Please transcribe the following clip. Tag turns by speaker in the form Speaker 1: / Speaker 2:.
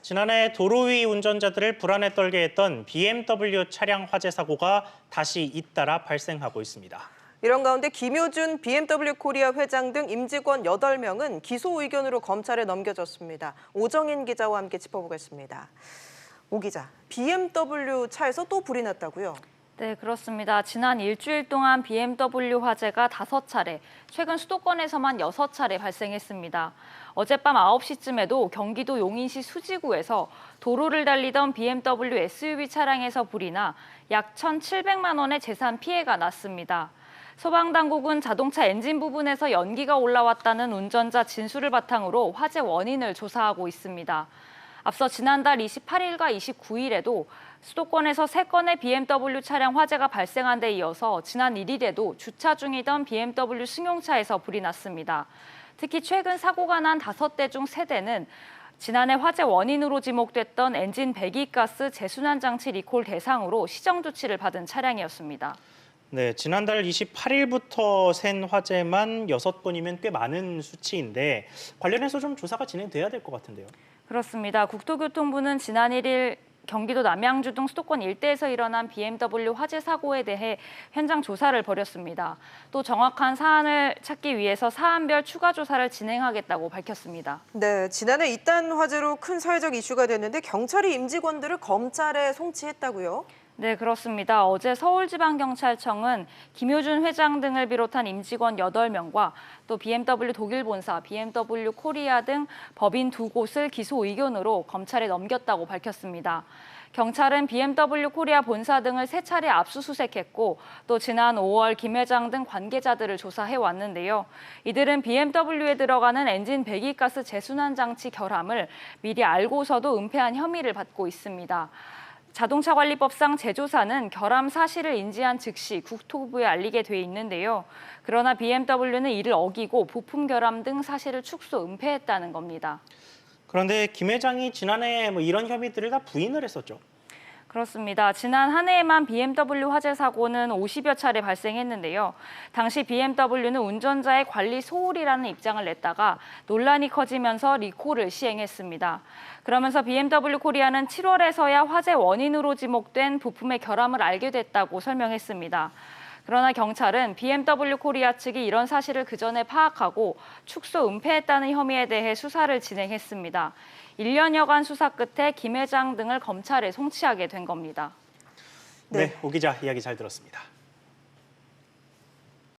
Speaker 1: 지난해 도로 위 운전자들을 불안에 떨게 했던 BMW 차량 화재 사고가 다시 잇따라 발생하고 있습니다.
Speaker 2: 이런 가운데 김효준 BMW 코리아 회장 등 임직원 8명은 기소 의견으로 검찰에 넘겨졌습니다. 오정인 기자와 함께 짚어보겠습니다. 오 기자, BMW 차에서 또 불이 났다고요?
Speaker 3: 네, 그렇습니다. 지난 일주일 동안 BMW 화재가 5차례, 최근 수도권에서만 6차례 발생했습니다. 어젯밤 9시쯤에도 경기도 용인시 수지구에서 도로를 달리던 BMW SUV 차량에서 불이 나 약 1,700만 원의 재산 피해가 났습니다. 소방당국은 자동차 엔진 부분에서 연기가 올라왔다는 운전자 진술을 바탕으로 화재 원인을 조사하고 있습니다. 앞서 지난달 28일과 29일에도 수도권에서 3건의 BMW 차량 화재가 발생한 데 이어서 지난 1일에도 주차 중이던 BMW 승용차에서 불이 났습니다. 특히 최근 사고가 난 5대 중 3대는 지난해 화재 원인으로 지목됐던 엔진 배기가스 재순환 장치 리콜 대상으로 시정 조치를 받은 차량이었습니다.
Speaker 1: 네, 지난달 28일부터 센 화재만 6건이면 꽤 많은 수치인데 관련해서 좀 조사가 진행돼야 될 것 같은데요.
Speaker 3: 그렇습니다. 국토교통부는 지난 1일 경기도 남양주 등 수도권 일대에서 일어난 BMW 화재 사고에 대해 현장 조사를 벌였습니다. 또 정확한 사안을 찾기 위해서 사안별 추가 조사를 진행하겠다고 밝혔습니다.
Speaker 2: 네, 지난해 이딴 화재로 큰 사회적 이슈가 됐는데 경찰이 임직원들을 검찰에 송치했다고요?
Speaker 3: 네, 그렇습니다. 어제 서울지방경찰청은 김효준 회장 등을 비롯한 임직원 8명과 또 BMW 독일 본사, BMW 코리아 등 법인 2곳을 기소 의견으로 검찰에 넘겼다고 밝혔습니다. 경찰은 BMW 코리아 본사 등을 3차례 압수수색했고 또 지난 5월 김 회장 등 관계자들을 조사해 왔는데요. 이들은 BMW에 들어가는 엔진 배기가스 재순환 장치 결함을 미리 알고서도 은폐한 혐의를 받고 있습니다. 자동차관리법상 제조사는 결함 사실을 인지한 즉시 국토부에 알리게 돼 있는데요. 그러나 BMW는 이를 어기고 부품 결함 등 사실을 축소 은폐했다는 겁니다.
Speaker 1: 그런데 김 회장이 지난해 이런 혐의들을 다 부인을 했었죠.
Speaker 3: 그렇습니다. 지난 한 해에만 BMW 화재 사고는 50여 차례 발생했는데요. 당시 BMW는 운전자의 관리 소홀이라는 입장을 냈다가 논란이 커지면서 리콜을 시행했습니다. 그러면서 BMW 코리아는 7월에서야 화재 원인으로 지목된 부품의 결함을 알게 됐다고 설명했습니다. 그러나 경찰은 BMW 코리아 측이 이런 사실을 그 전에 파악하고 축소 은폐했다는 혐의에 대해 수사를 진행했습니다. 1년여간 수사 끝에 김 회장 등을 검찰에 송치하게 된 겁니다.
Speaker 1: 네, 오 기자 이야기 잘 들었습니다.